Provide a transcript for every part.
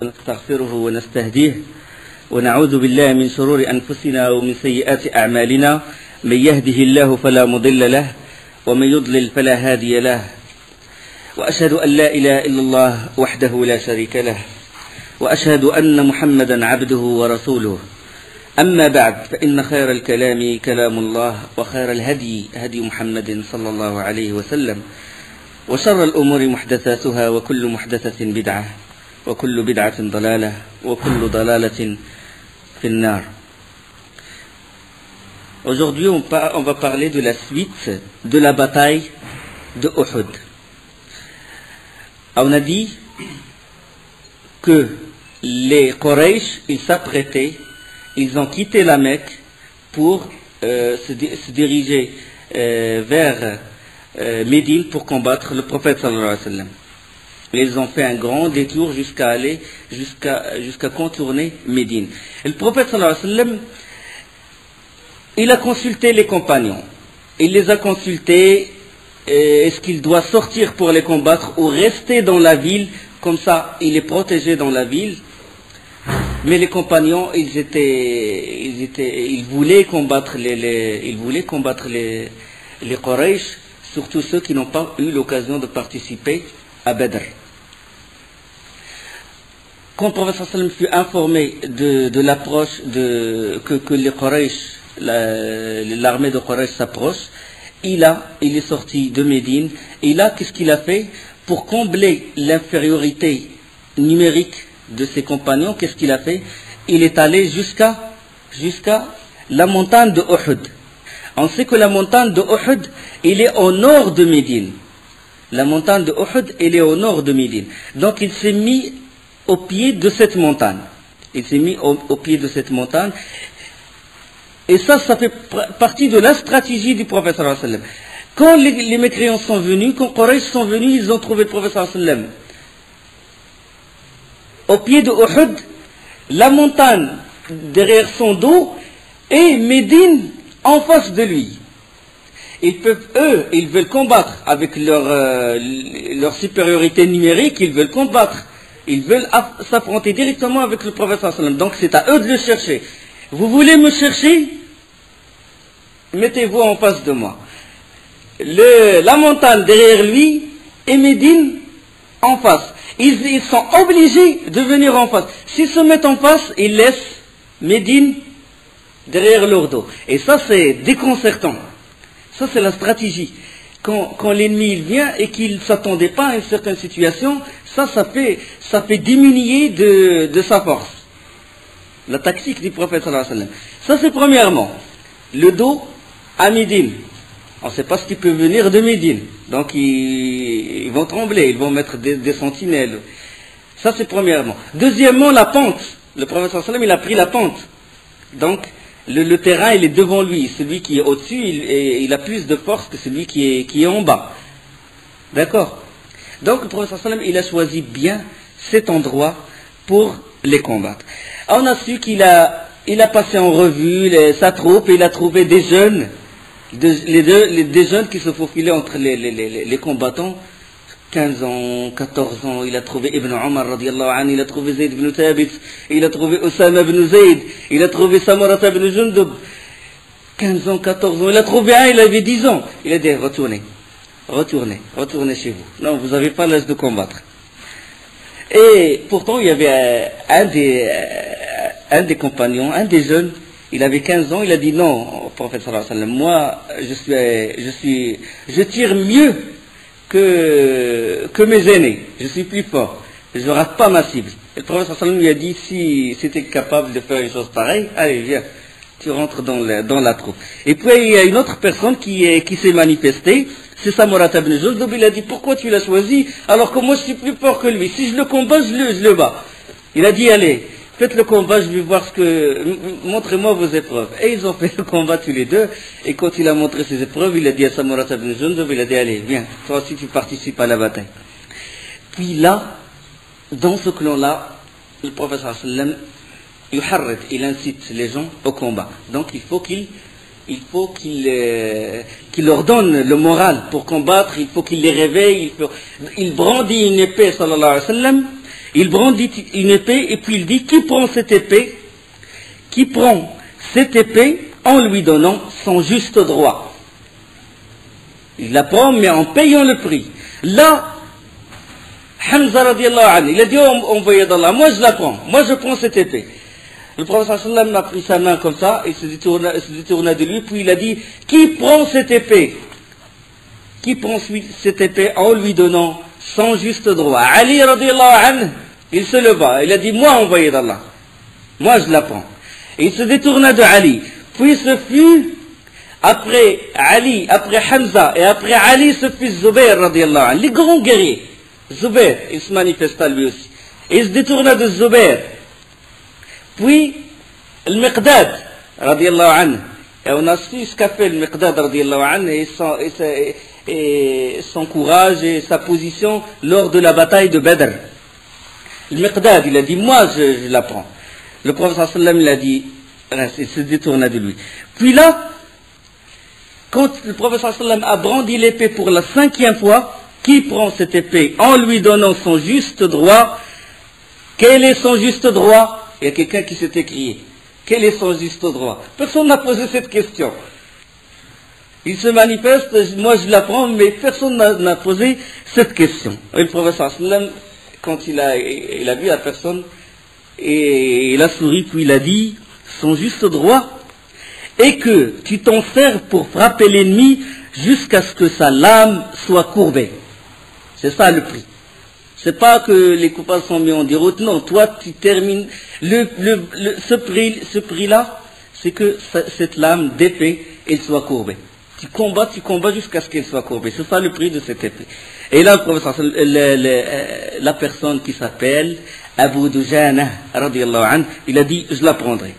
نستغفره ونستهديه ونعوذ بالله من شرور أنفسنا ومن سيئات أعمالنا من يهده الله فلا مضل له ومن يضلل فلا هادي له وأشهد أن لا إله إلا الله وحده لا شريك له وأشهد أن محمدا عبده ورسوله أما بعد فإن خير الكلام كلام الله وخير الهدي هدي محمد صلى الله عليه وسلم وشر الأمور محدثاتها وكل محدثة بدعة وكل بدعة ضلالة وكل ضلالة في النار. Aujourd'hui, on va parler de la suite de la bataille de Uhud. On a dit que les Quraysh, ils s'apprêtaient, ils ont quitté la Mecque pour se diriger vers Médine pour combattre le prophète sallallahu alayhi wa sallam. Ils ont fait un grand détour jusqu'à contourner Médine. Et le prophète sallallahu alayhi wa sallam, il a consulté les compagnons. Il les a consultés, est-ce qu'il doit sortir pour les combattre ou rester dans la ville, comme ça il est protégé dans la ville. Mais les compagnons, ils voulaient combattre les Quraysh, surtout ceux qui n'ont pas eu l'occasion de participer à Badr. Quand le prophète sallam fut informé de l'approche que les Quraysh, l'armée de Quraysh s'approche, il est sorti de Médine, et là, qu'est-ce qu'il a fait pour combler l'infériorité numérique de ses compagnons? Qu'est-ce qu'il a fait? Il est allé jusqu'à la montagne de Uhud. On sait que la montagne de Uhud, elle est au nord de Médine. La montagne de Uhud, elle est au nord de Médine. Donc il s'est mis au pied de cette montagne. Il s'est mis au pied de cette montagne. Et ça fait partie de la stratégie du prophète sallallahu alayhi wa sallam. Quand les mécréants sont venus, quand Quraysh sont venus, ils ont trouvé le prophète sallallahu alayhi wa sallam au pied de Uhud, la montagne derrière son dos et Médine en face de lui. Ils veulent combattre avec leur supériorité numérique, ils veulent combattre. Ils veulent s'affronter directement avec le prophète sallallahu alayhi wa sallam. Donc c'est à eux de le chercher. Vous voulez me chercher? Mettez-vous en face de moi. La montagne derrière lui et Médine en face. Ils sont obligés de venir en face. S'ils se mettent en face, ils laissent Médine derrière leur dos. Et ça, c'est déconcertant. Ça, c'est la stratégie. Quand l'ennemi il vient et qu'il ne s'attendait pas à une certaine situation, ça fait diminuer de sa force. La tactique du prophète sallallahu alayhi wa sallam. Ça, c'est premièrement. Le dos à Médine. On ne sait pas ce qui peut venir de Médine. Donc, ils vont trembler, ils vont mettre des sentinelles. Ça, c'est premièrement. Deuxièmement, la pente. Le prophète sallallahu alayhi wa sallam, il a pris la pente. Donc, le terrain, il est devant lui. Celui qui est au-dessus, il a plus de force que celui qui est en bas. D'accord? Donc, le prophète sallallahu alayhi wa sallam, il a choisi bien cet endroit pour les combattre. On a su qu'il a passé en revue sa troupe et il a trouvé des jeunes, des jeunes qui se faufilaient entre les combattants, 15 ans, 14 ans. Il a trouvé Ibn Omar radiallahu anhu, il a trouvé Zayd ibn Thabit, il a trouvé Osama ibn Zayd, il a trouvé Samara ibn Jundub, 15 ans, 14 ans. Il a trouvé un, il avait 10 ans. Il a dit retournez chez vous. Non, vous n'avez pas l'âge de combattre. Et pourtant, il y avait un des compagnons, un des jeunes, il avait 15 ans, il a dit non, au prophète sallallahu alayhi wa sallam, moi, je tire mieux que mes aînés, je suis plus fort, je ne rate pas ma cible. Et le prophète sallallahu alayhi wa sallam lui a dit, si tu es capable de faire une chose pareille, allez, viens, tu rentres dans la troupe. Et puis, il y a une autre personne qui s'est manifestée, c'est Samura ibn Jundub. Il a dit, pourquoi tu l'as choisi alors que moi je suis plus fort que lui? Si je le combats, je le bats. Il a dit, allez, faites le combat, je vais voir montrez-moi vos épreuves. Et ils ont fait le combat tous les deux. Et quand il a montré ses épreuves, il a dit à Samura ibn Jundub, il a dit, allez, viens, toi aussi tu participes à la bataille. Puis là, dans ce clan-là, le prophète sallallahu alayhi wa sallam, il incite les gens au combat. Donc il faut qu'il leur donne le moral pour combattre, il faut qu'il les réveille, il brandit une épée, sallallahu alayhi wa sallam, Il brandit une épée et puis il dit, qui prend cette épée en lui donnant son juste droit. Il la prend mais en payant le prix. Là, Hamza radiallahu anhu, il a dit, oh, envoyé d'Allah, moi je la prends, moi je prends cette épée. Le prophète sallam a pris sa main comme ça, il se détourna de lui, puis il a dit, qui prend cette épée? Qui prend cette épée en lui donnant son juste droit? Ali radiallahu anhu, il se leva, il a dit, moi envoyé d'Allah, moi je la prends. Et il se détourna de Ali, puis ce fut, après Ali, après Hamza, et après Ali, ce fut Zubair radiallahu anhu, les grands guerriers. Zubair, il se manifesta lui aussi. Et il se détourna de Zubair. Puis, le Miqdad, radiallahu anhu. Et on a su ce qu'a fait le Miqdad, radiallahu anhu, et son courage et sa position lors de la bataille de Badr. Le Miqdad, il a dit, moi je la prends. Le prophète sallam, il a dit, il se détourna de lui. Puis là, quand le prophète sallam a brandi l'épée pour la 5e fois, qui prend cette épée en lui donnant son juste droit? Quel est son juste droit? Il y a quelqu'un qui s'est écrié. Quel est son juste droit? Personne n'a posé cette question. Il se manifeste, moi je la prends, mais personne n'a posé cette question. Et le prophète sallam, quand il a vu la personne, et il a souri, puis il a dit, son juste droit est que tu t'en sers pour frapper l'ennemi jusqu'à ce que sa lame soit courbée. C'est ça le prix. C'est pas que les coupables sont mis en déroute, non, toi tu termines, ce prix-là, c'est que cette lame d'épée, elle soit courbée. Tu combats jusqu'à ce qu'elle soit courbée. C'est ça le prix de cette épée. Et là, la personne qui s'appelle Abu Dujana, radiallahu anhu, il a dit, je la prendrai.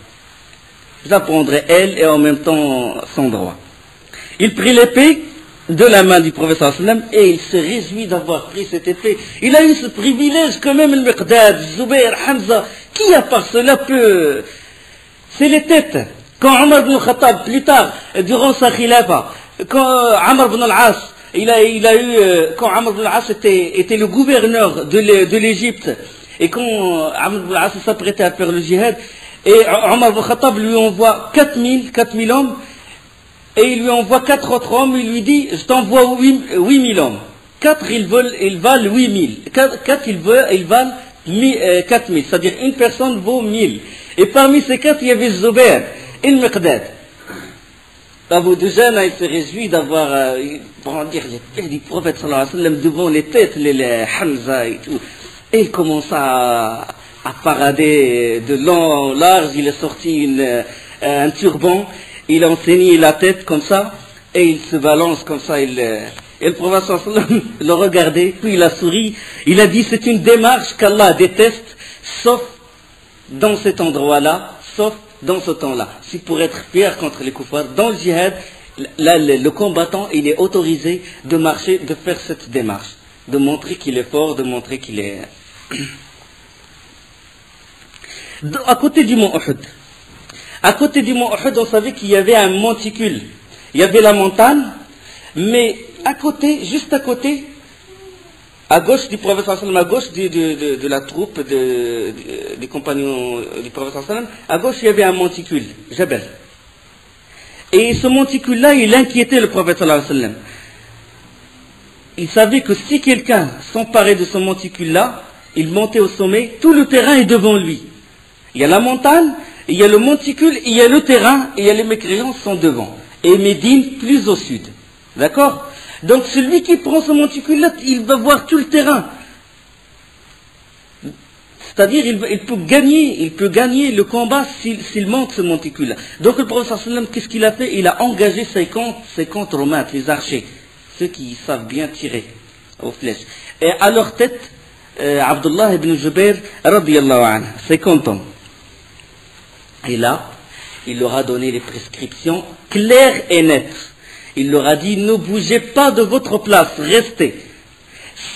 Je la prendrai, elle, et en même temps son droit. Il prit l'épée de la main du prophète sallam et il se réjouit d'avoir pris cette épée. Il a eu ce privilège quand même, le Miqdad, Zubair, Hamza, qui à part cela peut... C'est les têtes. Quand Omar ibn Khattab, plus tard, durant sa khilafa, quand Amr ibn al-As, quand Amr ibn al-As était le gouverneur de l'Égypte, et quand Amr ibn al-As s'apprêtait à faire le djihad, et Omar ibn Khattab lui envoie 4000 hommes, et il lui envoie 4 autres hommes, il lui dit, je t'envoie 8000 hommes. 4, ils valent 8000. 4, ils valent 4000. C'est-à-dire, une personne vaut 1000. Et parmi ces 4, il y avait Zubair et le Miqdad. Abu Dujana, il se réjouit d'avoir, brandir l'épée du prophète sallallahu alayhi wa sallam devant les têtes, les Hamza et tout. Et il commence à parader de long en large, il a sorti un turban, il a enseigné la tête comme ça, et il se balance comme ça, et le prophète sallallahu alayhi wa sallam le regardait, puis il a souri, il a dit c'est une démarche qu'Allah déteste, sauf dans cet endroit-là, sauf dans ce temps-là. Si pour être fier contre les kuffars, dans le djihad, le combattant, il est autorisé de marcher, de faire cette démarche, de montrer qu'il est fort, de montrer qu'il est... À côté du mont Uhud, on savait qu'il y avait un monticule. Il y avait la montagne, mais à côté, juste à côté, à gauche du prophète sallam, à gauche de la troupe des compagnons du prophète sallam, à gauche il y avait un monticule, Jabal. Et ce monticule-là, il inquiétait le prophète sallam. Il savait que si quelqu'un s'emparait de ce monticule-là, il montait au sommet, tout le terrain est devant lui. Il y a la montagne, il y a le monticule, il y a le terrain, et il y a les mécréants sont devant. Et Médine plus au sud. D'accord? Donc celui qui prend ce monticule-là, il va voir tout le terrain. C'est-à-dire, il peut gagner le combat s'il monte ce monticule-là. Donc le prophète sallam, qu'est-ce qu'il a fait? Il a engagé 50 Romains, les archers, ceux qui savent bien tirer aux flèches. Et à leur tête, Abdullah ibn Jubair, radiyallahu anhu, 50 hommes. Et là, il leur a donné les prescriptions claires et nettes. Il leur a dit, ne bougez pas de votre place, restez.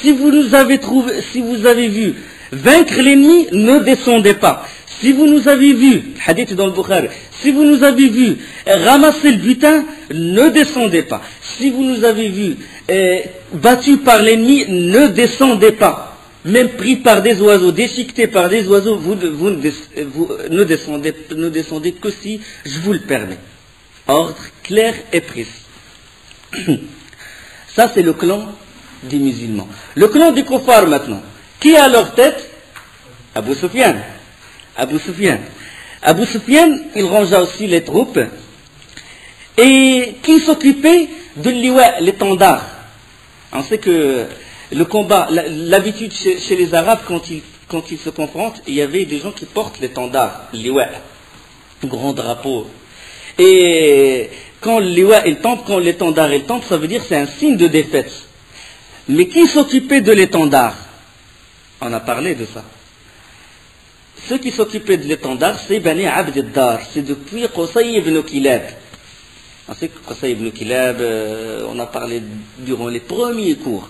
Si vous avez vu vaincre l'ennemi, ne descendez pas. Si vous nous avez vu, hadith dans le Bukhari, si vous nous avez vu ramasser le butin, ne descendez pas. Si vous nous avez vu battus par l'ennemi, ne descendez pas. même pris par des oiseaux, déchiqueté par des oiseaux, vous ne descendez que si je vous le permets. Ordre clair et précis. Ça, c'est le clan des musulmans. Le clan des kuffars maintenant. Qui est à leur tête? Abu Sufyan. Abu Sufyan. Abu Sufyan, il rangea aussi les troupes. Et qui s'occupait de l'iwa, l'étendard. On sait que le combat, l'habitude chez les Arabes, quand ils se confrontent, il y avait des gens qui portent l'étendard, l'iwa, grand drapeau. Et quand l'iwa il tombe, quand l'étendard il tombe, ça veut dire que c'est un signe de défaite. Mais qui s'occupait de l'étendard? On a parlé de ça. Ceux qui s'occupaient de l'étendard, c'est Bani Abd ad-Dar. C'est depuis Qusay ibn Kilab. On sait que Qusay ibn Kilab, on a parlé durant les premiers cours.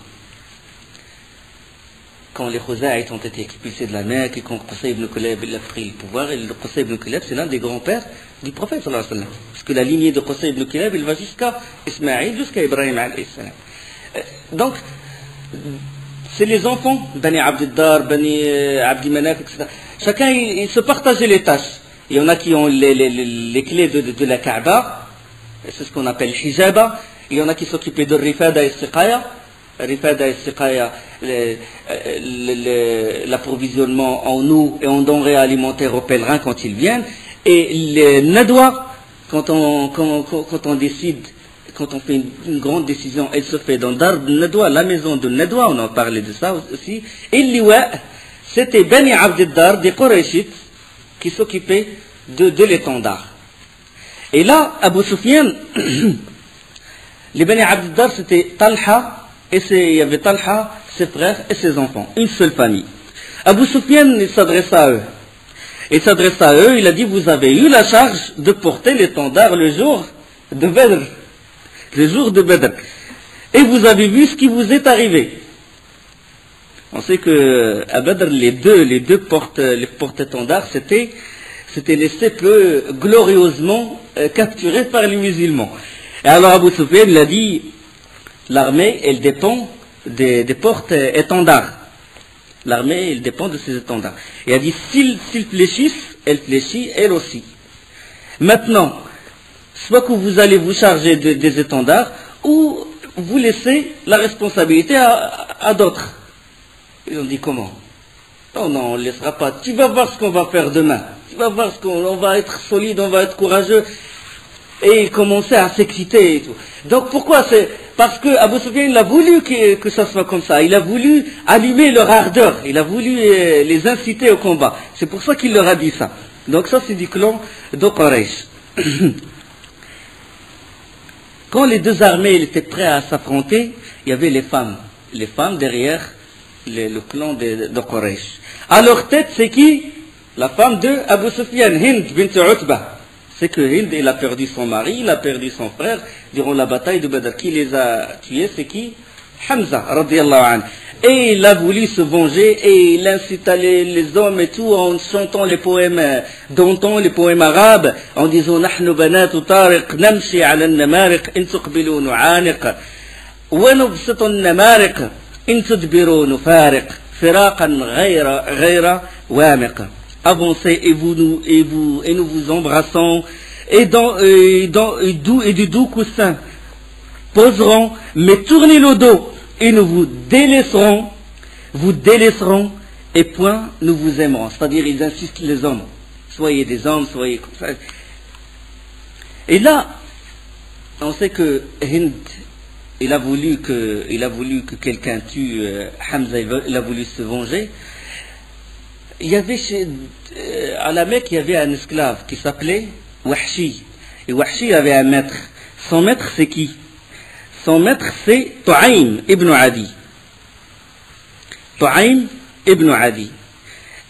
Quand les Khuzaïtes ont été expulsés de la Mecque et quand Qusay ibn Kilab il a pris le pouvoir, et Qusay ibn Kilab c'est l'un des grands-pères du prophète sallallahu alayhi wa sallam. Parce que la lignée de Qusay ibn Kilab, il va jusqu'à Ismaïl, jusqu'à Ibrahim alayhi salam. Donc, c'est les enfants, Bani Abd-Dar, Bani Abdi Manaf, etc. Chacun, il se partageait les tâches. Il y en a qui ont les clés de la Kaaba, c'est ce qu'on appelle Hijaba. Il y en a qui s'occupaient de Rifada et Siqaya. Rifada et Siqaya, l'approvisionnement en eau et en denrées alimentaires aux pèlerins quand ils viennent. Et les Nadwa, quand on décide, quand on fait une grande décision, elle se fait dans Dar Nadwa, la maison de Nadwa, on en parlait de ça aussi. Et Liwa, c'était Bani Abd-Dar, des Qurayshites, qui s'occupaient de l'étendard. Et là, Abu Sufyan, les Bani Abd-Dar, c'était Talha, et il y avait Talha, ses frères et ses enfants, une seule famille. Abu Sufyan, il s'adressa à eux. Il a dit, vous avez eu la charge de porter l'étendard le jour de Badr. Le jour de Badr. Et vous avez vu ce qui vous est arrivé. On sait que à Badr, les deux porte-étendards, c'était laissé peu glorieusement capturés par les musulmans. Et alors Abu Sufyan, il a dit, l'armée, elle dépend des porte-étendards. L'armée, elle dépend de ces étendards. Il a dit, s'ils fléchissent, elle fléchit, elle aussi. Maintenant, soit que vous allez vous charger des étendards, ou vous laissez la responsabilité à d'autres. Ils ont dit comment? Non, non, on ne laissera pas. Tu vas voir ce qu'on va faire demain. Tu vas voir on va être solide, on va être courageux. Et ils commençaient à s'exciter et tout. Donc pourquoi? C'est parce que Abu Sufyan, il a voulu que ça soit comme ça. Il a voulu allumer leur ardeur. Il a voulu les inciter au combat. C'est pour ça qu'il leur a dit ça. Donc ça, c'est du clan de Quraysh. Quand les deux armées étaient prêtes à s'affronter, il y avait les femmes. Les femmes derrière le clan de Quraysh. À leur tête, c'est qui? La femme de Abu Sufyan, Hind bint Utbah. C'est que Hind, il a perdu son mari, il a perdu son frère durant la bataille de Badr. Qui les a tués? C'est qui? Hamza, radiyallahu anhu. Et il a voulu se venger et il incita les hommes et tout en chantant les poèmes d'antan, les poèmes arabes, en disant Nahnu banatu tariq, namshi ala al-namariq, in tuqbilu nu'aniq, wa nubsitu al-namariq, in tudbiru nufariq, firaqan ghayra wamiq. Avancez et nous vous embrassons et du doux coussin poserons, mais tournez le dos et nous vous délaisserons et point nous vous aimerons. C'est-à-dire ils insistent les hommes, soyez des hommes, soyez comme ça. Et là, on sait que Hind, il a voulu que quelqu'un tue Hamza, il a voulu se venger. Il y avait à la Mecque, il y avait un esclave qui s'appelait Wahshi. Et Wahshi avait un maître. Son maître, c'est qui? Son maître, c'est Tu'aym ibn Adi. Tu'aym ibn Adi.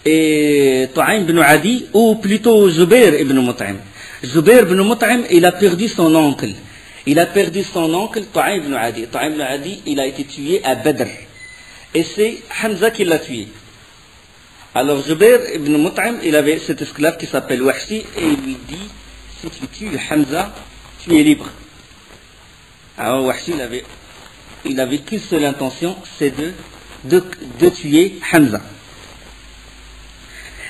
Et Tu'aym ibn Adi, ou plutôt Jubair ibn Mut'im. Jubair ibn Mut'im, il a perdu son oncle. Tu'aym ibn Adi. Tu'aym ibn Adi, il a été tué à Badr. Et c'est Hamza qui l'a tué. Alors Jubair ibn Mut'im, il avait cet esclave qui s'appelle Wahshi et il lui dit, si tu tues Hamza, tu es libre. Alors Wahshi, il avait qu'une seule intention, c'est de tuer Hamza.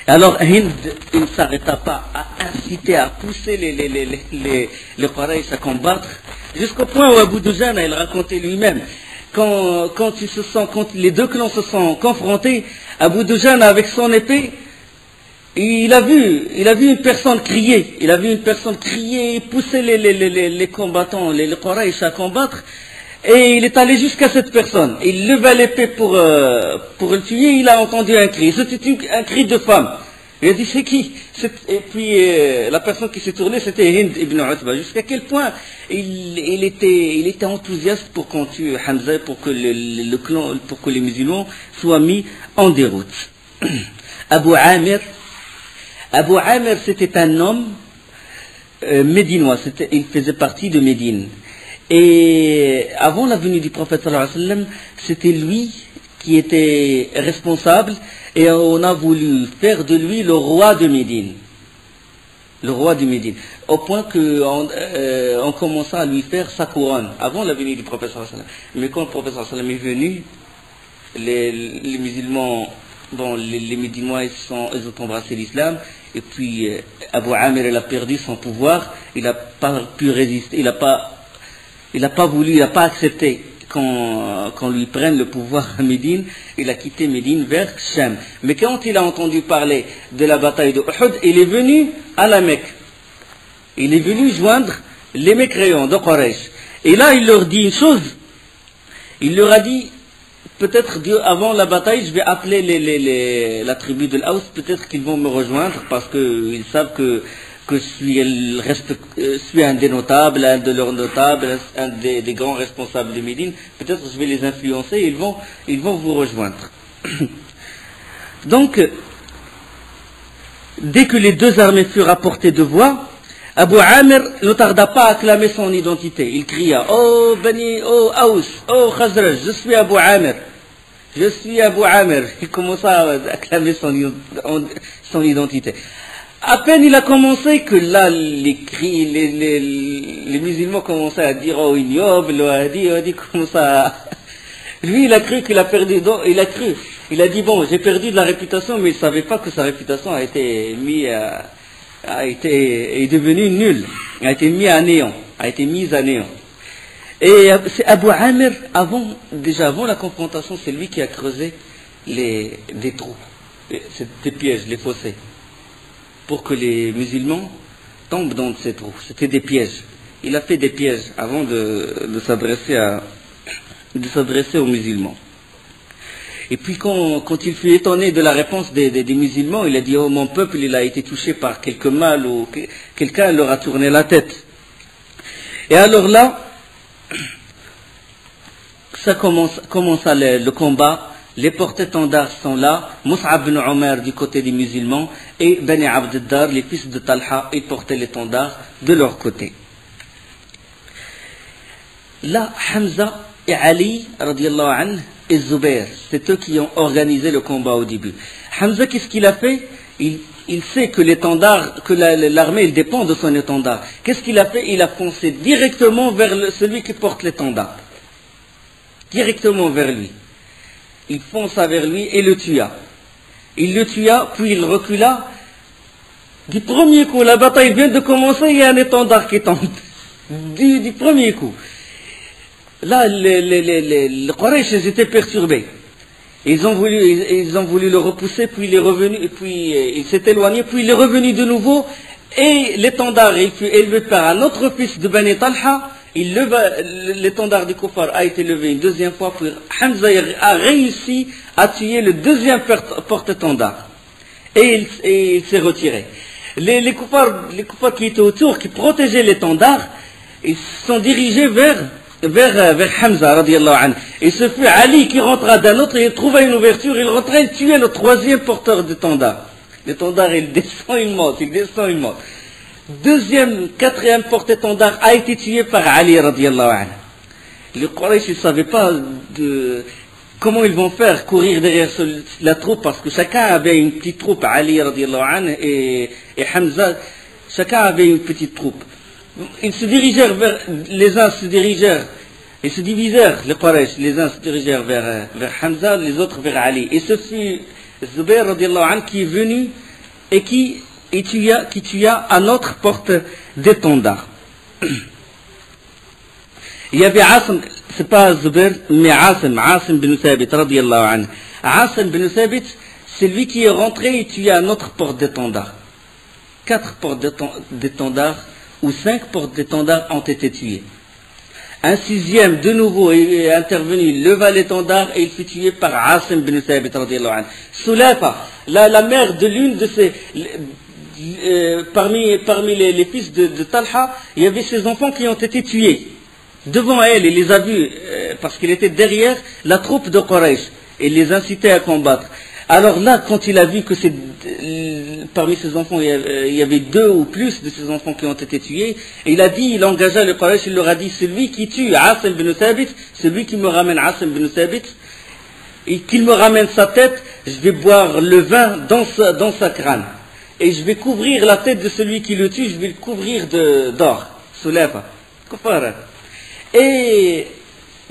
Alors Hind, il ne s'arrêta pas à inciter, à pousser les Quraysh à combattre, jusqu'au point où Abu Dujana, il racontait lui-même, quand les deux clans se sont confrontés, Abu Dujana avec son épée, il a vu une personne crier, pousser les combattants, les Quraysh à combattre, et il est allé jusqu'à cette personne. Il leva l'épée pour le tuer, il a entendu un cri. C'était un cri de femme. Il a dit c'est qui? Et puis la personne qui s'est tournée, c'était Hind ibn Utba. Jusqu'à quel point il était enthousiaste pour qu'on tue Hamza, pour que pour que les musulmans soient mis en déroute. Abu Amir, c'était un homme médinois. Il faisait partie de Médine. Et avant la venue du prophète sallallahu alayhi wa sallam, c'était lui qui était responsable et on a voulu faire de lui le roi de Médine. Le roi de Médine. Au point qu'on commença à lui faire sa couronne avant la venue du prophète sallallahu alayhi wa sallam. Mais quand le prophète sallallahu alayhi wa sallam est venu, les musulmans, les Médinois, ils ont embrassé l'islam. Et puis Abu Amir, il a perdu son pouvoir. Il n'a pas pu résister. Il n'a pas accepté qu'on lui prenne le pouvoir à Médine. Il a quitté Médine vers Cham. Mais quand il a entendu parler de la bataille de Uhud, il est venu à la Mecque. Il est venu joindre les mécréants de Quraysh. Et là, il leur dit une chose. Il leur a dit, peut-être avant la bataille, je vais appeler la tribu de l'Aus, peut-être qu'ils vont me rejoindre parce qu'ils savent que je suis un des notables, un de leurs notables, un des grands responsables de Médine. Peut-être je vais les influencer et ils vont vous rejoindre. Donc, dès que les deux armées furent à portée de voix, Abu Amir ne tarda pas à acclamer son identité. Il cria « Oh Bani, oh Aous, oh Khazraj, je suis Abu Amir. Je suis Abu Amir. » Il commença à acclamer son identité. À peine il a commencé que là, les musulmans commençaient à dire « Oh ignoble, oh Hadi, comme ça. » Lui, il a cru qu'il a perdu. Il a dit « Bon, j'ai perdu de la réputation, mais il ne savait pas que sa réputation a été est devenue nulle, a été mise à néant. Et c'est Abu Amir, déjà avant la confrontation, c'est lui qui a creusé des trous, des pièges, les fossés, pour que les musulmans tombent dans ces trous. C'était des pièges. Il a fait des pièges avant de s'adresser aux musulmans. Et puis quand il fut étonné de la réponse des musulmans, il a dit « Oh, mon peuple, il a été touché par quelque mal ou quelqu'un leur a tourné la tête. » Et alors là, ça commença le combat. Les porte-étendards sont là. Mus'ab ibn Umar du côté des musulmans et Bani Abd-Dar, les fils de Talha, ils portaient l'étendard de leur côté. Là, Hamza et Ali, radiallahu anhu, et Zubair, c'est eux qui ont organisé le combat au début. Hamza, qu'est-ce qu'il a fait? Il sait que l'étendard, que l'armée, il dépend de son étendard. Qu'est-ce qu'il a fait? Il a foncé directement vers celui qui porte l'étendard. Directement vers lui. Il fonça vers lui et le tua. Il le tua, puis il recula. Du premier coup, la bataille vient de commencer, il y a un étendard qui tombe. Du premier coup. Là, les Quraysh étaient perturbés. Ils ont voulu le repousser, puis il est revenu, et puis il s'est éloigné, puis il est revenu de nouveau, et l'étendard, il fut élevé par un autre fils de Bani Talha. L'étendard du Koufar a été levé une deuxième fois, puis Hamza a réussi à tuer le deuxième porte-étendard. Et il s'est retiré. Les Koufars qui étaient autour, qui protégeaient l'étendard, ils se sont dirigés vers Hamza, radiallahu anhu. Et ce fut Ali qui rentra d'un autre, il trouva une ouverture, il rentrait, il tuait le troisième porteur d'étendard. L'étendard, il descend, il monte. Quatrième porte-étendard a été tué par Ali, radiallahu anhu. Les Quraysh ne savaient pas comment ils vont faire courir derrière la troupe, parce que chacun avait une petite troupe, Ali, radiallahu anhu, et Hamza, chacun avait une petite troupe. Les uns se dirigèrent Ils se divisèrent, les Quraysh, les uns se dirigèrent vers Hamza, les autres vers Ali. Et ce fut Zubayr radiallahu anhu qui est venu et qui tua à notre porte d'étendard. Il y avait Asim, c'est pas Zubayr, mais Asim bin Thabit radiallahu anhu. Asim bin Thabit, c'est lui qui est rentré et tua à notre porte d'étendard. 4 portes d'étendard ou 5 portes d'étendard ont été tuées. Un 6e de nouveau est intervenu, leva l'étendard et il fut tué par Asim bin Thabit radiallahu anhu. Sulaifa, la mère de l'une de ces... parmi les fils de Talha, il y avait ses enfants qui ont été tués. Devant elle, il les a vus, parce qu'il était derrière la troupe de Quraysh. Il les incitait à combattre. Alors là, quand il a vu que parmi ses enfants, il y avait 2 ou plus de ses enfants qui ont été tués, il a dit, il engagea le Quraysh, il leur a dit, celui qui tue Asim bin Thabit, celui qui me ramène Asim bin Thabit, et qu'il me ramène sa tête, je vais boire le vin dans sa crâne. Et je vais couvrir la tête de celui qui le tue, je vais le couvrir d'or. Sulaifa. Et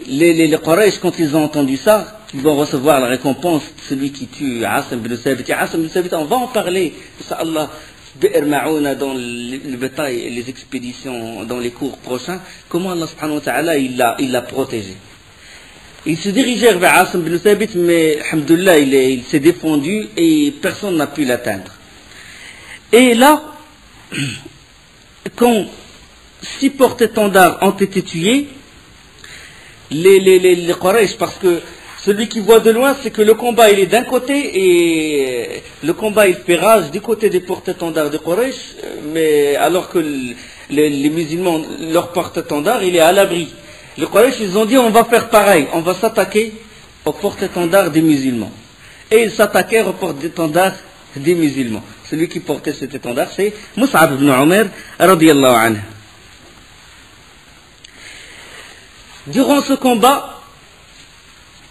les Quraysh, quand ils ont entendu ça, ils vont recevoir la récompense de celui qui tue Asim bin Thabit. Asim bin Thabit, on va en parler, Inch'Allah, dans les batailles et les expéditions, dans les cours prochains, comment Allah subhanahu wa ta'ala, il l'a protégé. Ils se dirigèrent vers Asim bin Thabit, mais, alhamdoulilah, il s'est défendu et personne n'a pu l'atteindre. Et là, quand 6 porte-étendards ont été tués, les Quraysh, parce que celui qui voit de loin, c'est que le combat il est d'un côté et le combat il fait rage du côté des porte-étendards de Quraysh, mais alors que les musulmans, leur porte-étendard, il est à l'abri. Les Quraysh, ils ont dit on va faire pareil, on va s'attaquer aux porte-étendards des musulmans. Et ils s'attaquèrent aux porte-étendards des musulmans. Celui qui portait cet étendard, c'est Mus'ab ibn Umair radiyallahu anhu. Durant ce combat,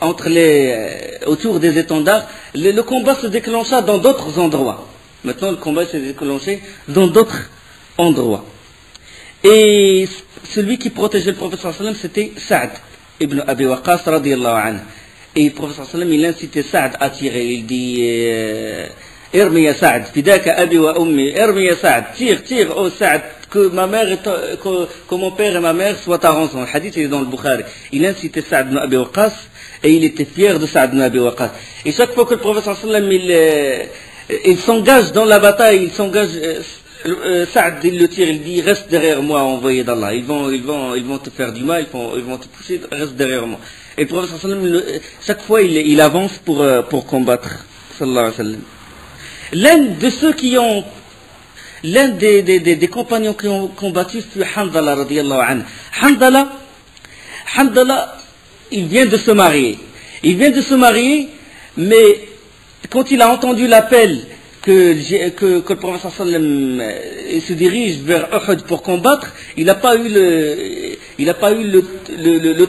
autour des étendards, le combat se déclencha dans d'autres endroits. Maintenant, le combat s'est déclenché dans d'autres endroits. Et celui qui protégeait le prophète sallallahu alayhi wa sallam, c'était Sa'd ibn Abi Waqqas radiyallahu anhu. Et le prophète sallallahu alayhi wa sallam, il incitait Sa'd à tirer. Il dit Irmi ya Sa'd, fidaka abi wa ummi, Irmi ya Sa'd, tire, oh Sa'd, que mon père et ma mère soient à rançon. Le hadith est dans le Bukhari. Il incitait Sa'd ibn Abi Waqqas et il était fier de Sa'd ibn Abi Waqqas. Et chaque fois que le prophète sallallahu alayhi wa sallam, il s'engage dans la bataille, Sa'd il le tire, il dit reste derrière moi, envoyé d'Allah. Ils vont te faire du mal, ils vont te pousser, reste derrière moi. Et le prophète sallallahu alayhi wa sallam, chaque fois il avance pour combattre. Sallallahu alayhi wa sallam. L'un des compagnons qui ont combattu fut Hamdala radiyallahu anhu. Hamdala, il vient de se marier. Mais quand il a entendu l'appel que le prophète sallallahu alayhi wa sallam se dirige vers Uhud pour combattre, il n'a pas eu le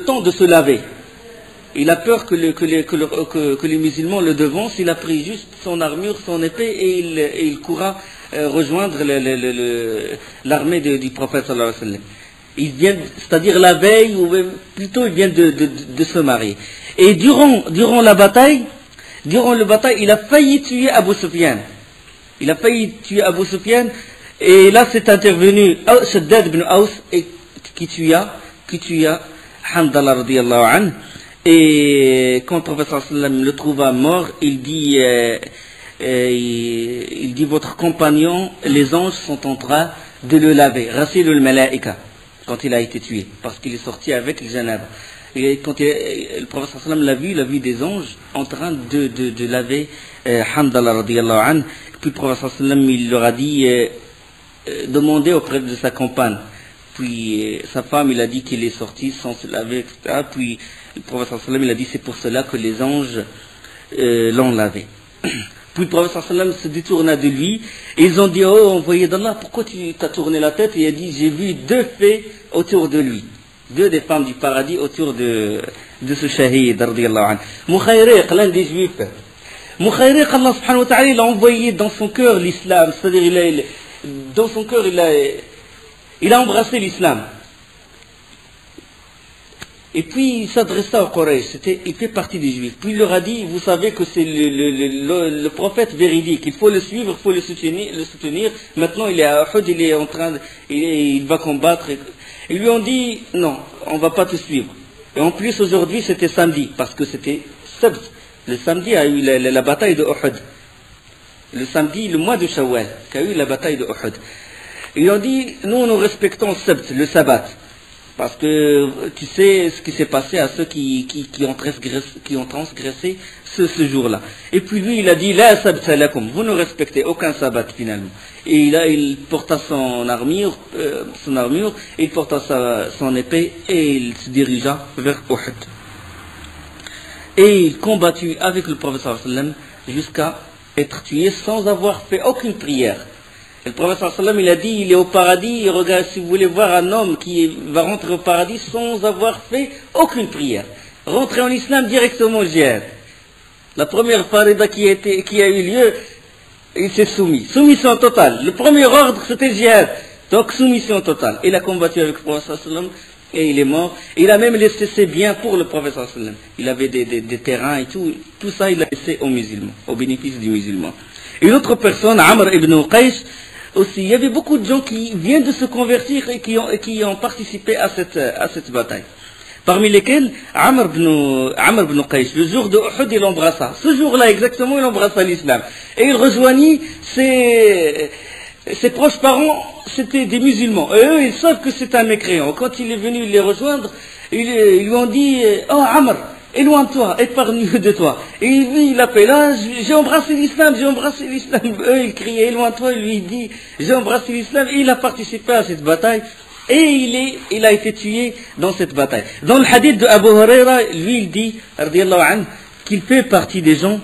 temps de se laver. Il a peur que les musulmans le devancent. Il a pris juste son armure, son épée et il courra rejoindre l'armée du prophète sallallahu alayhi wa sallam. Il vient, c'est-à-dire la veille, ou plutôt il vient de se marier. Et durant la bataille, il a failli tuer Abu Sufyan. Et là c'est intervenu Shaddad ibn Aws qui tua Hamdala radiyallahu anhu. Et quand le prophète sallallahu alayhi wa sallam le trouva mort, il dit votre compagnon, les anges sont en train de le laver. Rasilul malaika, quand il a été tué, parce qu'il est sorti avec le janaba. Et quand le prophète sallallahu alayhi wa sallam l'a vu des anges en train de laver Hamdala radiyallahu anhu. Puis le prophète sallallahu alayhi wa sallam, il leur a dit demandez auprès de sa compagne. Puis sa femme, il a dit qu'il est sorti sans se laver, etc. Puis le prophète sallallahu alayhi wa sallam, il a dit c'est pour cela que les anges l'ont lavé. Puis le prophète sallallahu alayhi wa sallam se détourna de lui et ils ont dit oh envoyé d'Allah, pourquoi tu t'as tourné la tête? Et il a dit j'ai vu 2 fées autour de lui, 2 des femmes du paradis autour de ce shahid radiyallahu anhu. Mukhayriq, l'un des juifs. Mukhayriq, Allah subhanahu wa ta'ala, il a envoyé dans son cœur l'islam, c'est-à-dire dans son cœur il a embrassé l'islam. Et puis il s'adressa au Quraysh, il fait partie des Juifs. Puis il leur a dit, vous savez que c'est le prophète véridique, il faut le suivre, il faut le soutenir. Maintenant il est à Uhud, il est en train, il va combattre. Ils lui ont dit, non, on ne va pas te suivre. Et en plus aujourd'hui c'était samedi, parce que c'était Sabt. Le samedi a eu la bataille de Uhud. Le samedi, le mois de Shawwal, qu'a eu la bataille de Uhud. Ils ont dit, nous respectons le sabbat. Parce que tu sais ce qui s'est passé à ceux qui ont transgressé ce jour-là. Et puis lui, il a dit, la sabta lakum, vous ne respectez aucun sabbat finalement. Et il porta son armure, il porta son épée et il se dirigea vers Uhud. Et il combattit avec le prophète sallallahu alayhi wa sallam jusqu'à être tué sans avoir fait aucune prière. Et le prophète sallallahu alayhi wa sallam, il a dit, il est au paradis, et regarde, si vous voulez voir un homme qui va rentrer au paradis sans avoir fait aucune prière. Rentrer en islam directement au djihad. La première farida qui a eu lieu, il s'est soumis. Soumission totale. Le premier ordre, c'était le djihad. Donc soumission totale. Il a combattu avec le prophète sallallahu alayhi wa sallam et il est mort. Il a même laissé ses biens pour le prophète sallallahu alayhi wa sallam. Il avait des terrains et tout. Tout ça, il a laissé aux musulmans, au bénéfice des musulmans. Une autre personne, Amr ibn Qais, aussi, il y avait beaucoup de gens qui viennent de se convertir et qui ont participé à cette bataille. Parmi lesquels, Amr ibn Qais, le jour de Uhud, il embrassa. Ce jour-là, exactement, il embrassa l'islam. Et il rejoignit ses proches parents, c'était des musulmans. Et eux, ils savent que c'est un mécréant. Quand il est venu les rejoindre, ils lui ont dit, oh Amr, éloigne-toi, épargne de toi. Et lui, il appelle, j'ai embrassé l'islam. Eux, ils criaient, éloigne-toi. Et lui, il dit, j'ai embrassé l'islam. Et il a participé à cette bataille. Et il a été tué dans cette bataille. Dans le hadith de Abu Huraira, lui, il dit, radiyallahu anhu, qu'il fait partie des gens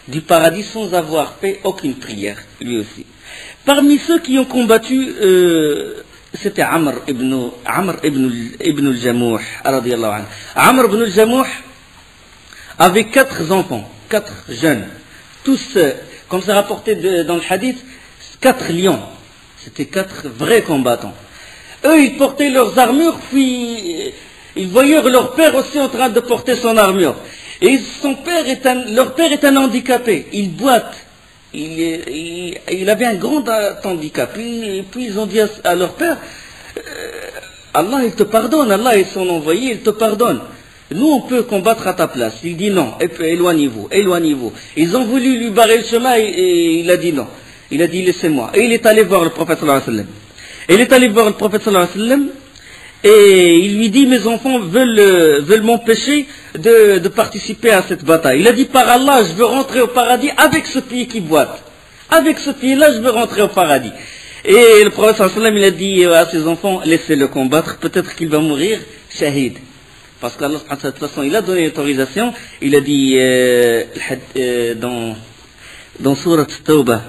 du paradis sans avoir fait aucune prière, lui aussi. Parmi ceux qui ont combattu, c'était Amr ibn al-Jamouh, radiyallahu anhu. Amr ibn al-Jamouh avait 4 enfants, 4 jeunes, tous, comme c'est rapporté dans le hadith, 4 lions. C'était 4 vrais combattants. Eux, ils portaient leurs armures, puis ils voyaient leur père aussi en train de porter son armure. Et leur père est un handicapé, il boite. Il avait un grand handicap. Puis ils ont dit à leur père, Allah il te pardonne, Allah est son envoyé, il te pardonne. Nous on peut combattre à ta place. Il dit non, éloignez-vous. Ils ont voulu lui barrer le chemin et il a dit non. Il a dit laissez-moi. Et il est allé voir le prophète sallallahu alayhi wa sallam. Et il lui dit, mes enfants veulent m'empêcher de participer à cette bataille. Il a dit, par Allah, je veux rentrer au paradis avec ce pied qui boite. Avec ce pied-là, je veux rentrer au paradis. Et le prophète sallallahu alayhi wa sallam, il a dit à ses enfants, laissez-le combattre, peut-être qu'il va mourir shahid. Parce qu'Allah, de toute façon, il a donné l'autorisation. Il a dit dans Sourate Tawbah,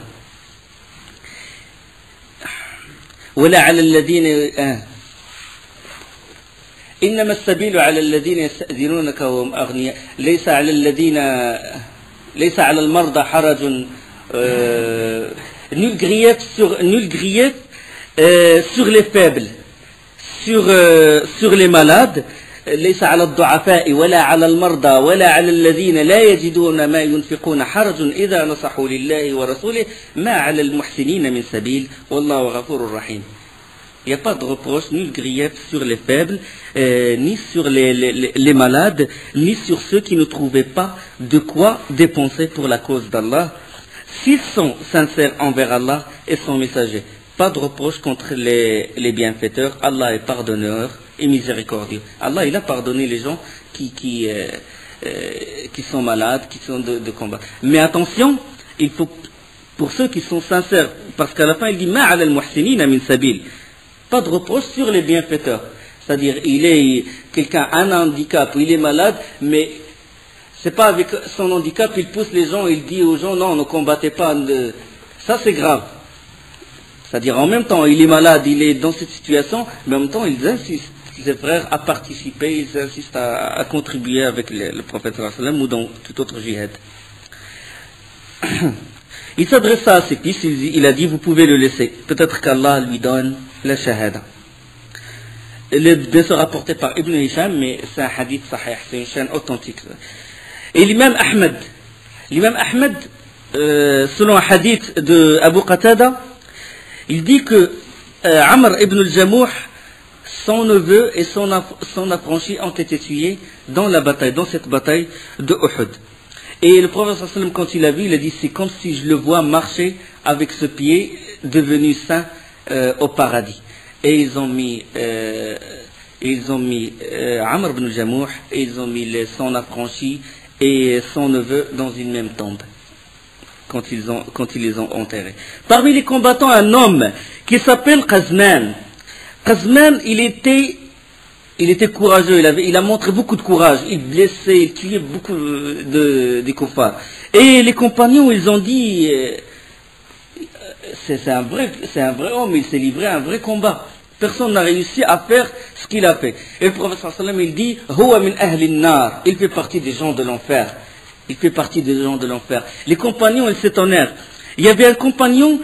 ولا على الذين إنما السبيل على الذين يستأذنونك وهم أغنياء ليس على المرضى حرج nul grief sur les faibles, sur les malades. ليس على الضعفاء ولا على المرضى ولا على الذين لا يجدون ما ينفقون حرج إذا نصحوا لله ورسوله ما على المحسنين من سبيل والله غفور رحيم. Il n'y a pas de reproche, ni de grief sur les faibles, ni sur les malades, ni sur ceux qui ne trouvaient pas de quoi dépenser pour la cause d'Allah, s'ils sont sincères envers Allah et son messager. Pas de reproche contre les bienfaiteurs. Allah est pardonneur et miséricordieux. Allah, il a pardonné les gens qui sont malades, qui sont de combat. Mais attention, il faut, pour ceux qui sont sincères, parce qu'à la fin il dit Ma ala al-muhsinina min sabil. Pas de reproche sur les bienfaiteurs. C'est-à-dire, il est quelqu'un a un handicap, il est malade, mais c'est pas avec son handicap, il pousse les gens, il dit aux gens non, ne combattez pas. Ça c'est grave. C'est-à-dire, en même temps, il est malade, il est dans cette situation, mais en même temps, ils insistent, ses frères, à participer, ils insistent à contribuer avec le prophète sallallahu alayhi wa sallam ou dans tout autre jihad. Il s'adressa à ses fils, il a dit, vous pouvez le laisser. Peut-être qu'Allah lui donne la shahada. Il est bien sûr rapporté par Ibn Hisham, mais c'est un hadith sahih, c'est une chaîne authentique. Et l'imam Ahmed, selon un hadith de Abu Qatada, il dit que Amr ibn al-Jamouh, son neveu et son affranchi ont été tués dans cette bataille de Uhud. Et le prophète sallallahu alayhi wa sallam, quand il a vu, il a dit, c'est comme si je le vois marcher avec ce pied devenu saint au paradis. Et ils ont mis Amr ibn al-Jamouh, et ils ont mis son affranchi et son neveu dans une même tombe quand ils les ont enterrés. Parmi les combattants, un homme qui s'appelle Qazman. Qazman, il était courageux, il a montré beaucoup de courage, il blessait, il tuait beaucoup des kuffars. Et les compagnons, ils ont dit, c'est un vrai homme, il s'est livré à un vrai combat. Personne n'a réussi à faire ce qu'il a fait. Et le prophète sallallahu alayhi wa sallam, il dit, Huwa min ahli an-nar, il fait partie des gens de l'enfer. Il fait partie des gens de l'enfer. Les compagnons, ils s'étonnèrent. Il y avait un compagnon,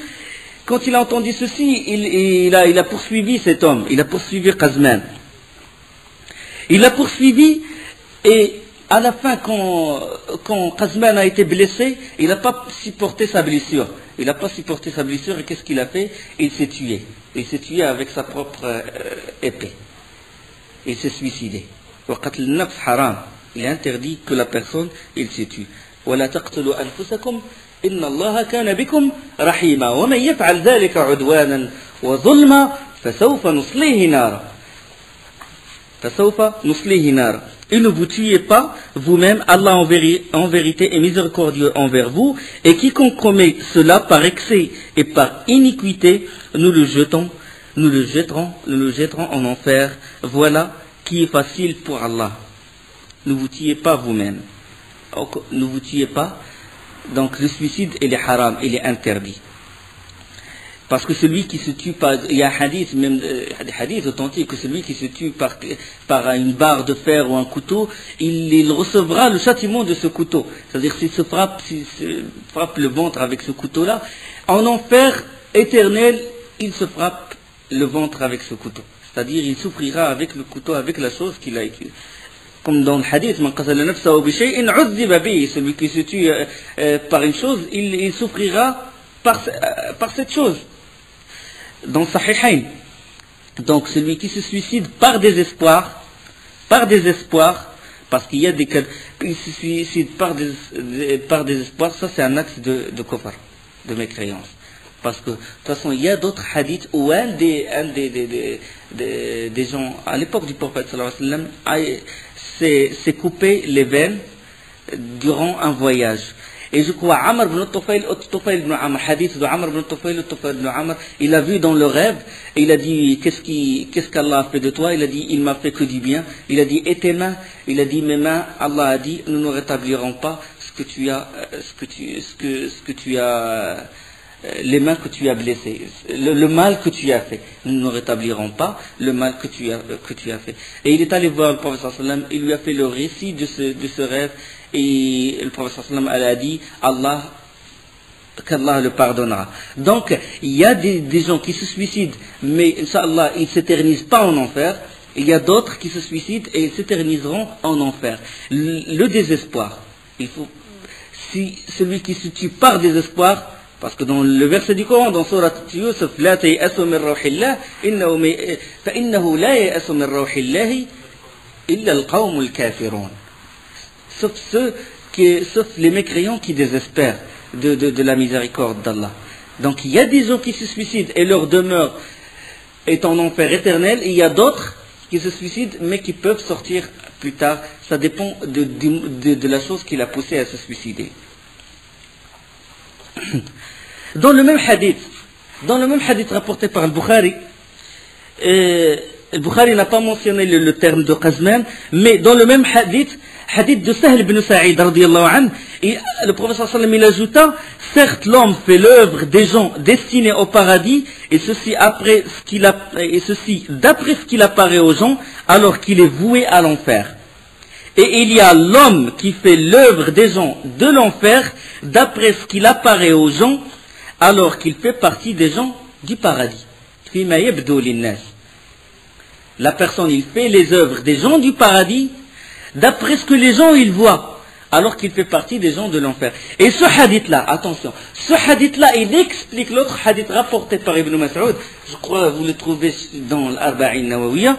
quand il a entendu ceci, il a poursuivi cet homme, il a poursuivi Qazman. Il l'a poursuivi, et à la fin, quand Qazman a été blessé, il n'a pas supporté sa blessure. Et qu'est-ce qu'il a fait? Il s'est tué. Il s'est tué avec sa propre épée. Il s'est suicidé. Il est interdit que la personne, il se tue. وَلَا تَقْتُلُوا أَنفُسَكُمْ إِنَّ اللَّهَ كَانَ بِكُمْ رَحِيمًا وَمَنْ يَفْعَلْ ذَلِكَ عُدْوَانًا وَظُلْمًا فَسَوْفَ نُصْلِيهِ نَارًا. Et ne vous tuez pas vous-même, Allah en vérité est miséricordieux envers vous, et quiconque commet cela par excès et par iniquité, nous le jetterons en enfer. Voilà qui est facile pour Allah. Ne vous tuez pas vous-même. Ne vous tuez pas. Donc le suicide, il est haram, il est interdit. Parce que celui qui se tue par... Il y a un hadith, même des hadiths authentiques, que celui qui se tue par une barre de fer ou un couteau, il recevra le châtiment de ce couteau. C'est-à-dire s'il se frappe le ventre avec ce couteau-là, en enfer éternel, il se frappe le ventre avec ce couteau. C'est-à-dire il souffrira avec le couteau, avec la chose qu'il a utilisée. Comme dans le hadith, celui qui se tue par une chose, il souffrira par cette chose. Dans Sahihain. Donc celui qui se suicide par désespoir, parce qu'il y a des cas, il se suicide par désespoir, ça c'est un acte de kufr, de mécréance. Parce que de toute façon il y a d'autres hadiths où un des gens à l'époque du prophète sallallahu alayhi wa sallam s'est coupé les veines durant un voyage. Et je crois Amr ibn Tufayl ibn Amr, hadith de Amr ibn Tufayl ibn Amr, il a vu dans le rêve, et il a dit, qu'est-ce qu'Allah a fait de toi? Il a dit, il m'a fait que du bien. Il a dit, et tes mains? Il a dit, mes mains, Allah a dit, nous ne rétablirons pas les mains que tu as blessées, le mal que tu as fait. Nous ne rétablirons pas le mal que tu as fait. Et il est allé voir le prophète sallallahu alayhi wa sallam, il lui a fait le récit de ce rêve, et le prophète sallallahu alayhi wa sallam a dit, qu'Allah le pardonnera. Donc, il y a des gens qui se suicident, mais Inch'Allah, ils ne s'éternisent pas en enfer. Il y a d'autres qui se suicident et ils s'éterniseront en enfer. Le désespoir, si celui qui se tue par désespoir, parce que dans le verset du Coran, dans Surat Yusuf, لا تيأسوا من روح الله فإنه لا ييأس من روح الله إلا القوم الكافرون. Sauf les mécréants qui désespèrent de la miséricorde d'Allah. Donc il y a des gens qui se suicident et leur demeure est en enfer éternel, et il y a d'autres qui se suicident mais qui peuvent sortir plus tard. Ça dépend de la chose qui l'a poussé à se suicider. Dans le même hadith rapporté par Al-Bukhari, Al-Bukhari n'a pas mentionné le terme de Qazman, mais dans le même hadith de Sahl ibn Sa'id radiyallahu anhu, le prophète sallallahu alayhi wa sallam il ajouta, certes l'homme fait l'œuvre des gens destinés au paradis, et ceci d'après ce qu'il apparaît aux gens, alors qu'il est voué à l'enfer. Et il y a l'homme qui fait l'œuvre des gens de l'enfer, d'après ce qu'il apparaît aux gens, alors qu'il fait partie des gens du paradis. Fima yabdu linnas. la personne, il fait les œuvres des gens du paradis, d'après ce que les gens, ils voient, alors qu'il fait partie des gens de l'enfer. Et ce hadith-là, attention, ce hadith-là, il explique l'autre hadith rapporté par Ibn Mas'ud, je crois que vous le trouvez dans l'Arba'in Nawawiyya,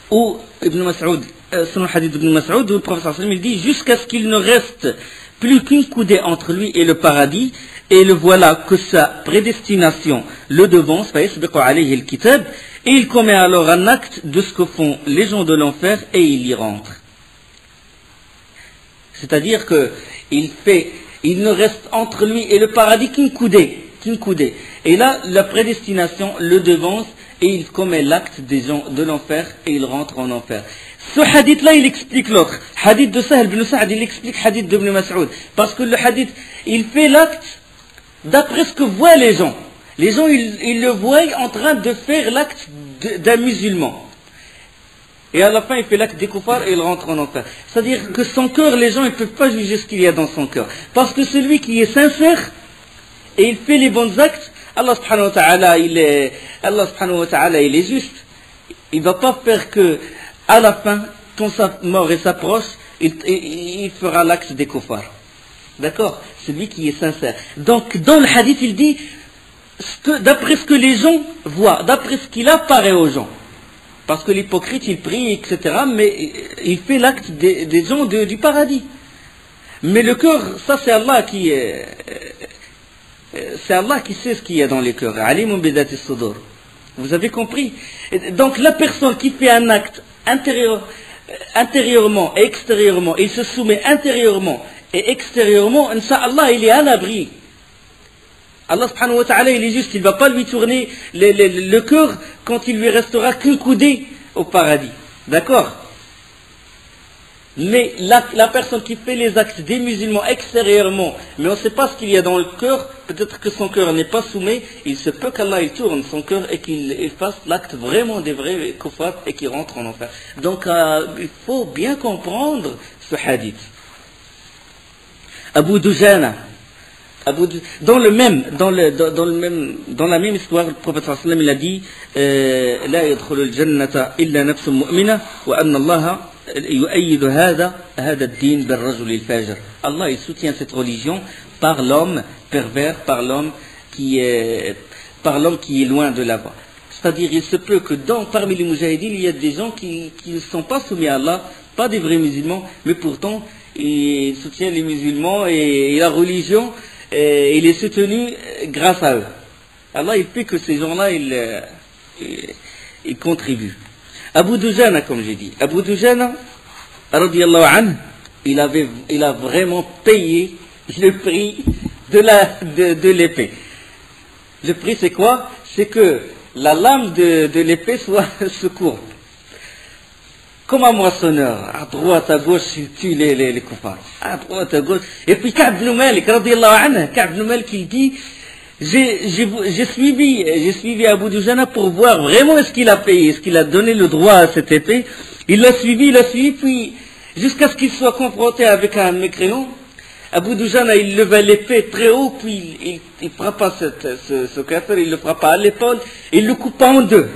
où Ibn Mas'ud, selon le hadith d'Ibn Mas'ud, où le prophète sallam, il dit, jusqu'à ce qu'il ne reste plus qu'une coudée entre lui et le paradis, et le voilà que sa prédestination le devance, et il commet alors un acte de ce que font les gens de l'enfer et il y rentre. C'est-à-dire qu'il ne reste entre lui et le paradis qu'une coudée. Et là, la prédestination le devance et il commet l'acte des gens de l'enfer et il rentre en enfer. Ce hadith-là, il explique l'autre. Hadith de Sahl ibn Sa'd, il explique hadith d'Ibn Mas'ud. Parce que le hadith, il fait l'acte d'après ce que voient les gens. Les gens, ils le voient en train de faire l'acte d'un musulman. Et à la fin, il fait l'acte des koufars et il rentre en enfer. C'est-à-dire que son cœur, les gens, ils ne peuvent pas juger ce qu'il y a dans son cœur. Parce que celui qui est sincère et il fait les bons actes, Allah subhanahu wa ta'ala, il est juste. Il ne va pas faire que, à la fin, quand sa mort s'approche, il fera l'acte des koufars. D'accord? Celui qui est sincère. Donc, dans le hadith, il dit, d'après ce que les gens voient, d'après ce qu'il apparaît aux gens. Parce que l'hypocrite, il prie, etc., mais il fait l'acte des gens du paradis. Mais le cœur, ça c'est Allah qui sait ce qu'il y a dans les cœurs. Alimun bidati sudur. Vous avez compris? Donc la personne qui fait un acte intérieurement et extérieurement, il se soumet intérieurement et extérieurement, Inch'Allah, il est à l'abri. Allah subhanahu wa ta'ala, il est juste, il ne va pas lui tourner le cœur quand il lui restera qu'une coudée au paradis. D'accord? Mais la personne qui fait les actes des musulmans extérieurement, mais on ne sait pas ce qu'il y a dans le cœur, peut-être que son cœur n'est pas soumis, il se peut qu'Allah il tourne son cœur et qu'il fasse l'acte vraiment des vrais kuffars et qu'il rentre en enfer. Donc il faut bien comprendre ce hadith. Abu Dujana, dans la même histoire, le prophète sallallahu alayhi wa sallam, il a dit لا يدخل الجنة إلا نفس مؤمنة وأن الله يؤيد هذا الدين بالرجل الفاجر. Allah il soutient cette religion par l'homme pervers, par l'homme qui est loin de la voie. C'est-à-dire, il se peut que parmi les moujahidines, il y a des gens qui ne sont pas soumis à Allah, pas des vrais musulmans, mais pourtant ils soutiennent les musulmans et la religion. Et il est soutenu grâce à eux. Allah, il fait que ces gens-là, ils contribuent. Abu Dujana, comme j'ai dit. Abu Dujana, radiyallahu anhu, il a vraiment payé le prix de l'épée. Le prix, c'est quoi? C'est que la lame de l'épée se courbe. Comme un moissonneur, à droite, à gauche, il tue les kuffars. À droite, à gauche. Et puis Ka'b ibn Malik, radiyallahu anhu, Ka'b ibn Malik, il dit, j'ai suivi Abu Dujana pour voir vraiment est-ce qu'il a payé, est-ce qu'il a donné le droit à cette épée. Il l'a suivi, puis jusqu'à ce qu'il soit confronté avec un mécréant. Abu Dujana, il leva l'épée très haut, puis il frappa ce kafir, il le frappa à l'épaule, il le coupa en deux.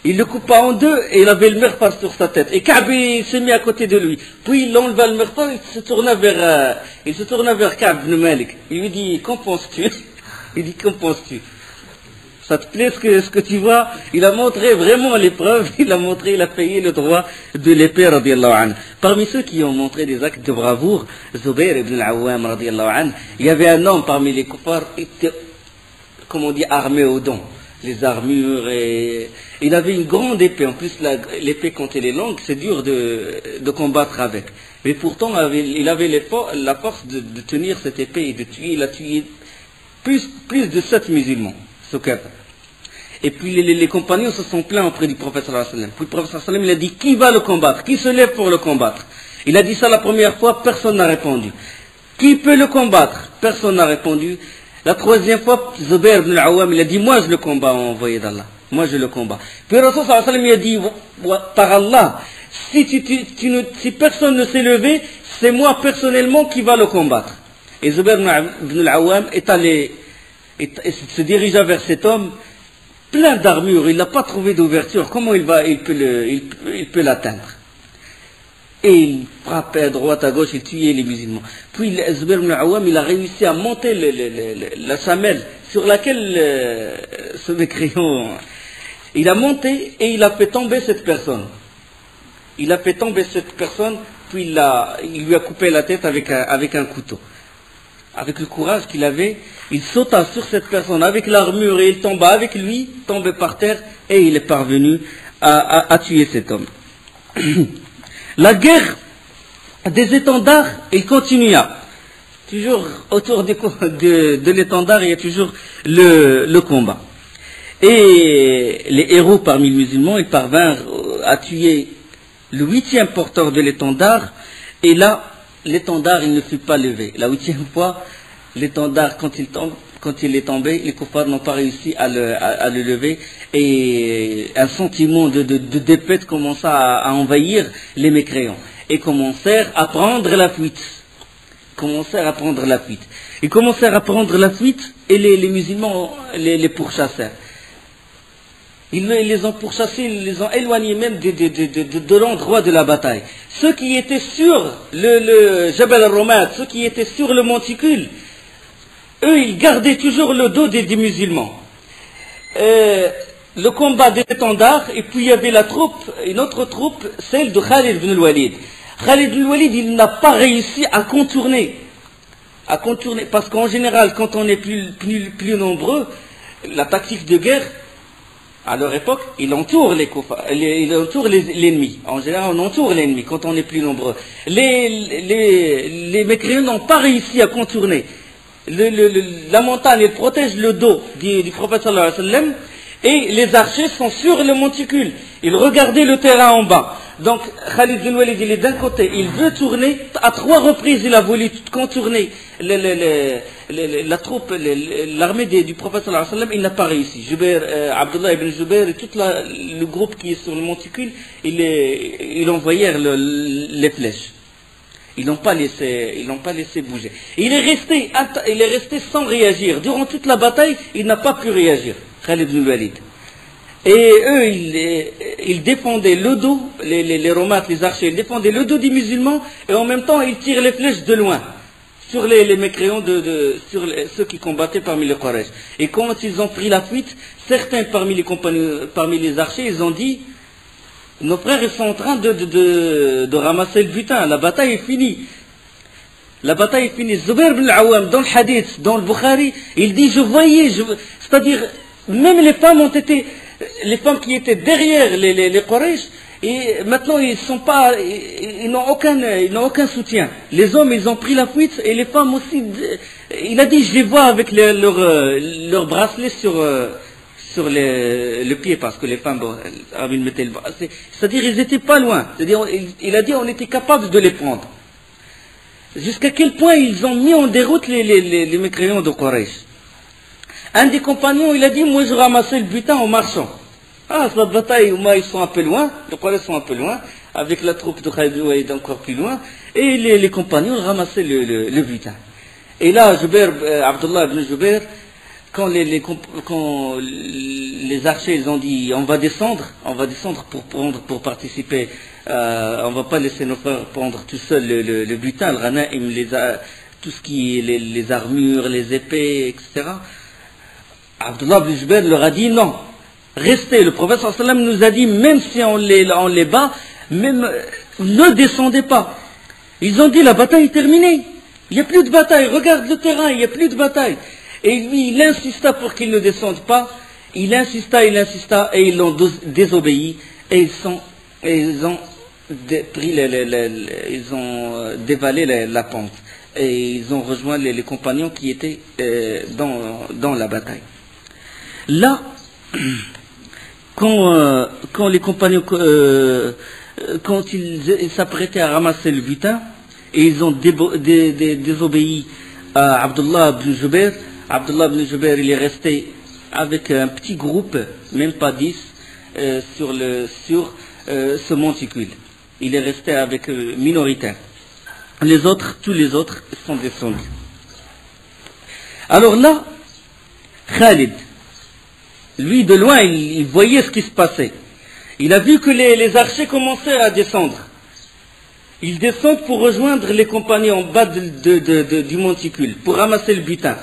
Il le coupa en deux et il avait le mirfar sur sa tête. Et Ka'b s'est mis à côté de lui. Puis il enleva le mirfar, il se tourna vers Ka'b ibn Malik. Il lui dit, qu'en penses-tu? Il dit, qu'en penses-tu? Ça te plaît ce que tu vois? Il a montré vraiment l'épreuve, il a payé le droit de l'épée, radiyallahu anhu. Parmi ceux qui ont montré des actes de bravoure, Zubayr ibn al-Awwam, radiyallahu anhu, il y avait un homme parmi les kuffars, comme on dit, armé aux dents. Les armures et il avait une grande épée. En plus, l'épée quand elle est longue, c'est dur de combattre avec. Mais pourtant, il avait la force de tenir cette épée et de tuer. Il a tué plus de 7 musulmans, ce kafir. Et puis les compagnons se sont plaints auprès du prophète sallallahu alayhi wa sallam. Puis le prophète sallallahu alayhi wa sallam, il a dit, qui va le combattre? Qui se lève pour le combattre? Il a dit ça la première fois, personne n'a répondu. Qui peut le combattre? Personne n'a répondu. La troisième fois, Zubayr ibn al-Awwam, il a dit, moi je le combats, envoyé d'Allah. Moi je le combats. Puis le Rasul sallallahu alayhi wa sallam, il a dit, par Allah, si personne ne s'est levé, c'est moi personnellement qui va le combattre. Et Zubayr ibn al-Awwam se dirigea vers cet homme, plein d'armures, il n'a pas trouvé d'ouverture, comment il peut l'atteindre? Et il frappait à droite, à gauche, il tuait les musulmans. Puis Zubair ibn Awam, il a réussi à monter la chamelle sur laquelle ce mécréant, il a monté et il a fait tomber cette personne. Il a fait tomber cette personne, puis il lui a coupé la tête avec un couteau. Avec le courage qu'il avait, il sauta sur cette personne avec l'armure et il tomba avec lui, tombé par terre, et il est parvenu à tuer cet homme. La guerre des étendards, il continua. Toujours autour de l'étendard, il y a toujours le combat. Et les héros parmi les musulmans, ils parvinrent à tuer le 8e porteur de l'étendard, et là, l'étendard, il ne fut pas levé. La 8e fois, l'étendard, quand il est tombé, les koufars n'ont pas réussi à le lever, et un sentiment de défaite commença à envahir les mécréants, et commencèrent à prendre la fuite. Ils commencèrent à prendre la fuite, et les musulmans les pourchassèrent. Ils les ont pourchassés, ils les ont éloignés même de l'endroit de la bataille. Ceux qui étaient sur le Jabal al-Romad, ceux qui étaient sur le monticule, eux, ils gardaient toujours le dos des musulmans. Le combat des étendards, et puis il y avait une autre troupe, celle de Khalid ibn al-Walid. Khalid ibn al-Walid, il n'a pas réussi à contourner, parce qu'en général, quand on est plus nombreux, la tactique de guerre, à leur époque, il entoure l'ennemi. En général, on entoure l'ennemi quand on est plus nombreux. Les mécréants n'ont pas réussi à contourner. La montagne, elle protège le dos du prophète sallallahu alayhi wa sallam, et les archers sont sur le monticule. Ils regardaient le terrain en bas. Donc, Khalid ibn Walid, il est d'un côté, il veut tourner, à 3 reprises, il a voulu contourner la troupe, l'armée du prophète sallallahu alayhi wa sallam, il n'a pas réussi. Abdullah ibn Jubair et tout le groupe qui est sur le monticule, ils envoyèrent les flèches. Ils n'ont pas laissé bouger. Il est resté sans réagir. Durant toute la bataille, il n'a pas pu réagir, Khalid ibn Walid. Et eux, ils défendaient le dos, les romates, les archers, ils défendaient le dos des musulmans, et en même temps, ils tirent les flèches de loin sur les mécréants, sur ceux qui combattaient parmi les Quraysh. Et quand ils ont pris la fuite, certains parmi les archers, ils ont dit: nos frères, ils sont en train de ramasser le butin, la bataille est finie. La bataille est finie. Zubair ibn al-Awam, dans le hadith, dans le Bukhari, il dit, c'est-à-dire, même les femmes qui étaient derrière les Quraysh, et maintenant ils n'ont aucun soutien. Les hommes, ils ont pris la fuite, et les femmes aussi, il a dit, je les vois avec leur bracelet sur le pied, parce que les femmes, ils mettaient le bracelet. C'est-à-dire, ils n'étaient pas loin. C'est-à-dire, il a dit, on était capable de les prendre. Jusqu'à quel point ils ont mis en déroute les mécréants de Quraysh. Un des compagnons, il a dit, moi je ramassais le butin en marchant. Cette bataille, ils sont un peu loin, les Quraysh sont un peu loin, avec la troupe de Khalid ibn Walid encore plus loin, et les compagnons ramassaient le butin. Et là, Abdullah ibn Jubair, quand les archers, ils ont dit, on va descendre pour participer, on va pas laisser nos frères prendre tout seul le butin, le ghanaim, tout ce qui est les armures, les épées, etc. Abdullah ibn Jubair leur a dit non, restez. Le prophète sallallahu alayhi wa sallam nous a dit, même si on les bat, ne descendez pas. Ils ont dit, la bataille est terminée, il n'y a plus de bataille, regarde le terrain, il n'y a plus de bataille. Et lui, il insista pour qu'ils ne descendent pas, il insista, et ils l'ont désobéi, et ils ont dévalé la pente, et ils ont rejoint les compagnons qui étaient dans la bataille. Là, quand les compagnons, quand ils s'apprêtaient à ramasser le butin, et ils ont désobéi à Abdullah ibn Jubair, il est resté avec un petit groupe, même pas 10, sur ce monticule. Il est resté avec minoritaire. Tous les autres sont descendus. Alors là, Khalid, Lui, de loin, il voyait ce qui se passait. Il a vu que les archers commençaient à descendre. Ils descendent pour rejoindre les compagnies en bas du monticule, pour ramasser le butin.